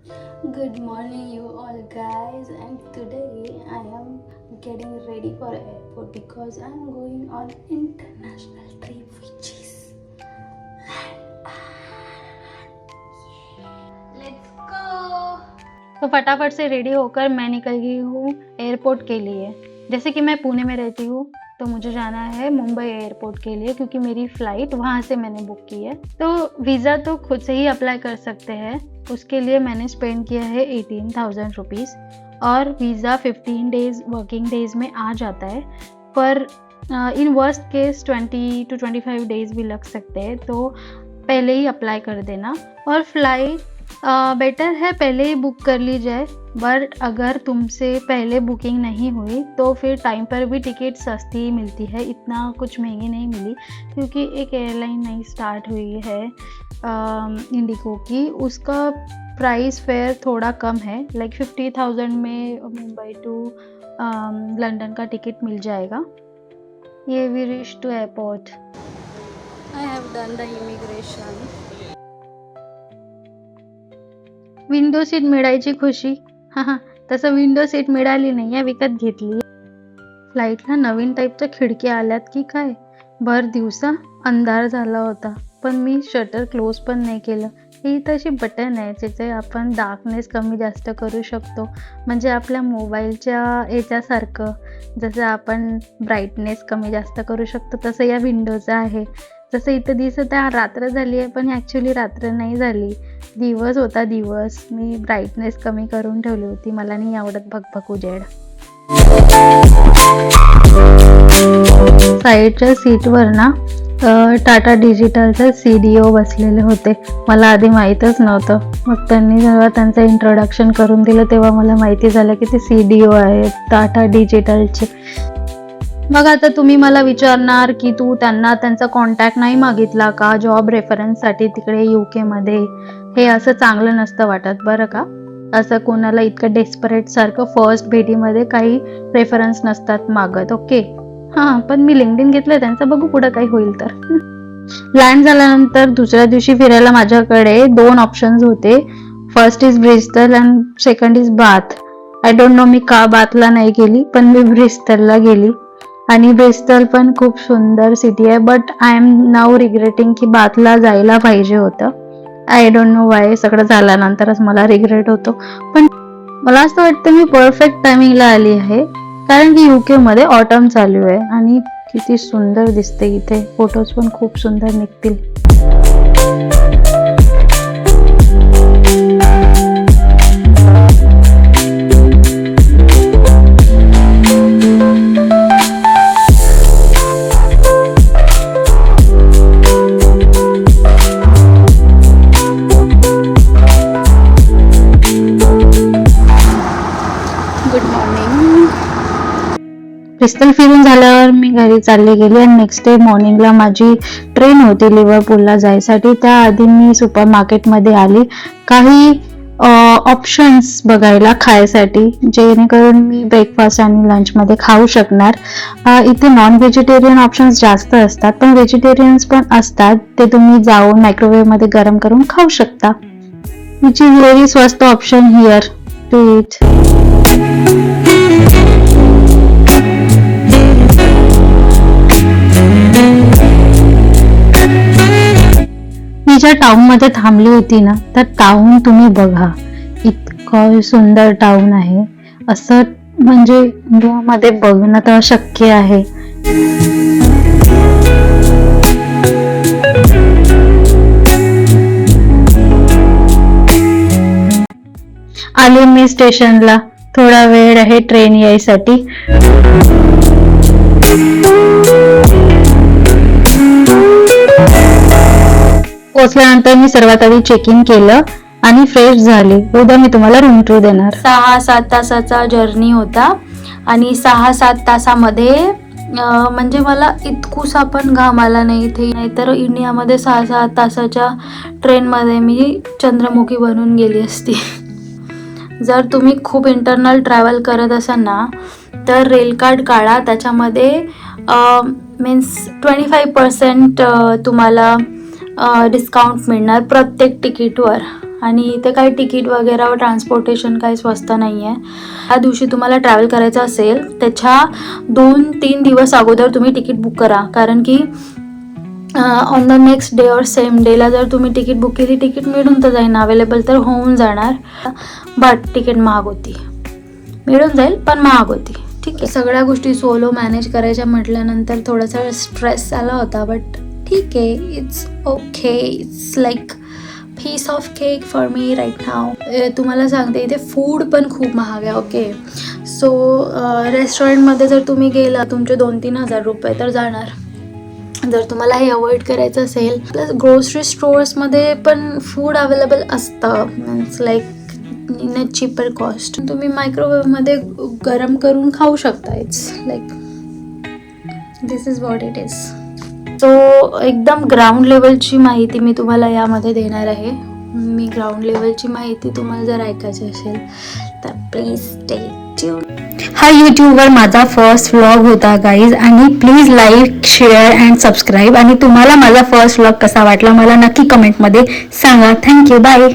Good morning, you all guys, and today I am getting ready for airport because I am going on international trip, which is let's go. तो फटाफट से ready होकर मैं निकल गई हूँ airport के लिए। जैसे कि मैं पुणे में रहती हूँ तो मुझे जाना है मुंबई एयरपोर्ट के लिए, क्योंकि मेरी फ़्लाइट वहाँ से मैंने बुक की है। तो वीज़ा तो खुद से ही अप्लाई कर सकते हैं, उसके लिए मैंने स्पेंड किया है 18,000 रुपीज़ और वीज़ा 15 डेज़ वर्किंग डेज़ में आ जाता है, पर in worst case 20 to 25 days भी लग सकते हैं। तो पहले ही अप्लाई कर देना, और फ्लाइट बेटर है पहले ही बुक कर ली जाए। बट अगर तुमसे पहले बुकिंग नहीं हुई तो फिर टाइम पर भी टिकट सस्ती ही मिलती है, इतना कुछ महंगी नहीं मिली, क्योंकि एक एयरलाइन नई स्टार्ट हुई है इंडिगो की। उसका प्राइस फेयर थोड़ा कम है, लाइक 50,000 में मुंबई टू लंदन का टिकट मिल जाएगा। ये we reach to airport. I have done the immigration. Window seat मिळायची खुशी, हां तसं विंडो सीट मिळाली नाही आहे, विकत घेतली। फ्लाईटला नवीन टाईपच्या खिडक्या आल्यात की काय। भर दिवसा अंधार झाला होता, पण मी शटर क्लोज पण नाही केलं। ही तशी बटन आहे ज्याचे आपण डार्कनेस कमी जास्त करू शकतो, म्हणजे आपल्या मोबाईलच्या याच्यासारखं जसं आपण ब्राईटनेस कमी जास्त करू शकतो तसं या विंडोचं आहे। जसं इथं दिसत आहे रात्र झाली आहे, पण ॲक्च्युली रात्र नाही झाली, दिवस होता दिवस। मी ब्राईटनेस कमी करून ठेवली होती, मला नाही आवडत भगभग उजेड। साईडच्या सीटवर ना टाटा डिजिटलचे CDO बसलेले होते। मला आधी माहीतच नव्हतं, मग त्यांनी जेव्हा त्यांचं इंट्रोडक्शन करून दिलं तेव्हा मला माहिती झालं की ते CDO आहेत टाटा डिजिटलचे। मग आता तुम्ही मला विचारणार की तू त्यांना त्यांचा कॉन्टॅक्ट नाही मागितला का जॉब रेफरन्ससाठी तिकडे UK मध्ये? हे असं चांगलं नसतं वाटत बरं का। असं कोणाला इतकं डेस्परेट सारखं फर्स्ट भेटीमध्ये काही रेफरन्स नसतात मागत, ओके। हां, पण मी लिंक्डइन घेतलं त्यांचं, बघू पुढं काही होईल तर। लँड झाल्यानंतर दुसऱ्या दिवशी फिरायला माझ्याकडे 2 ऑप्शन्स होते। First is Bristol and second is Bath. I don't know मी का बाथला नाही गेली, पण मी ब्रिस्टलला गेली। आणि ब्रिस्टल पण खूप सुंदर सिटी आहे, but I am now regretting की बाथला जायला पाहिजे होतं। आय डोंट नो वाय, सगळं झाल्यानंतरच मला रिग्रेट होतो। पण मला असं वाटतं मी परफेक्ट टायमिंगला आली आहे, कारण की UK मध्ये ऑटम चालू आहे आणि किती सुंदर दिसते इथे, फोटोज पण खूप सुंदर निघतील। Good morning. ब्रिस्टल फिरून झाल्यावर मी घरी चालली गेली आणि नेक्स्ट डे मॉर्निंगला माझी ट्रेन होती लिव्हरपूलला जायसाठी। त्याआधी मी सुपर मार्केटमध्ये आली काही ऑप्शन्स बघायला खायसाठी, जेणेकरून मी ब्रेकफास्ट आणि लंचमध्ये खाऊ शकणार। इथे नॉन व्हेजिटेरियन ऑप्शन्स जास्त असतात, पण व्हेजिटेरियन्स पण असतात, ते तुम्ही जाऊन मायक्रोवेव्हमध्ये गरम करून खाऊ शकता, विच इज व्हेरी स्वस्त ऑप्शन हिअर टू इट। मी ज्या टाउनमध्ये थांबली होती ना, तर टाउन तुम्ही बघा, इतकं सुंदर टाउन आहे, असं म्हणजे इंडियामध्ये बघणं तर अशक्य आहे। आले मी स्टेशनला, थोडा वेळ आहे ट्रेन यायसाठी। पोचल्यानंतर मी सर्वात आधी चेक इन केलं आणि फ्रेश झाली। उद्या मी तुम्हाला रूम टूर देणार। 6-7 तासाचा जर्नी होता आणि 6-7 तासामध्ये म्हणजे मला इतकुसा पण घाम आला नाही इथे, नाहीतर इंडियामध्ये 6-7 तासाच्या ट्रेनमध्ये मी चंद्रमुखी बनून गेली असती। जर तुम्ही खूप इंटरनल ट्रॅव्हल करत असाल ना, तर रेल कार्ड काढा, त्याच्यामध्ये मीन्स 25% तुम्हाला डिस्काउंट मिळणार प्रत्येक तिकीटवर। आणि इथे काही तिकीट वगैरे व ट्रान्सपोर्टेशन काही स्वस्त नाही आहे. त्या दिवशी तुम्हाला ट्रॅव्हल करायचं असेल त्याच्या 2-3 दिवस अगोदर तुम्ही तिकीट बुक करा, कारण की ऑन द नेक्स्ट डे और सेम डेला जर तुम्ही तिकीट बुक केली, तिकीट मिळून तर जाईन, अवेलेबल तर होऊन जाणार, बट तिकीट महाग होती. मिळून जाईल पण महाग होती. ठीक आहे, सगळ्या गोष्टी सोलो मॅनेज करायच्या म्हटल्यानंतर थोडासा स्ट्रेस आला होता, बट ठीक आहे, it's okay. It's like piece of cake for me right now. तुम्हाला सांगते इथे फूड पण खूप महाग आहे. ओके, सो रेस्टॉरंटमध्ये जर तुम्ही गेला तुमचे 2-3 हजार रुपये तर जाणार. जर तुम्हाला हे अवॉइड करायचं असेल, प्लस ग्रोसरी स्टोअर्समध्ये पण फूड अवेलेबल असतं, means like in a cheaper cost. तुम्ही मायक्रोवेव्हमध्ये गरम करून खाऊ शकता. It's like this is what it is. So एकदम ग्राउंड लेवलची माहिती मी तुम्हाला यामध्ये देणार आहे. मी ग्राउंड लेवलची माहिती तुम्हाला जर ऐकायची असेल तर प्लीज स्टे ट्यून. हा यूट्यूबवर माझा फर्स्ट व्लॉग होता गाईज, आणि please like, share and subscribe. आणि तुम्हाला माझा फर्स्ट व्लॉग कसा वाटला मला नक्की कमेंटमध्ये सांगा. Thank you, bye.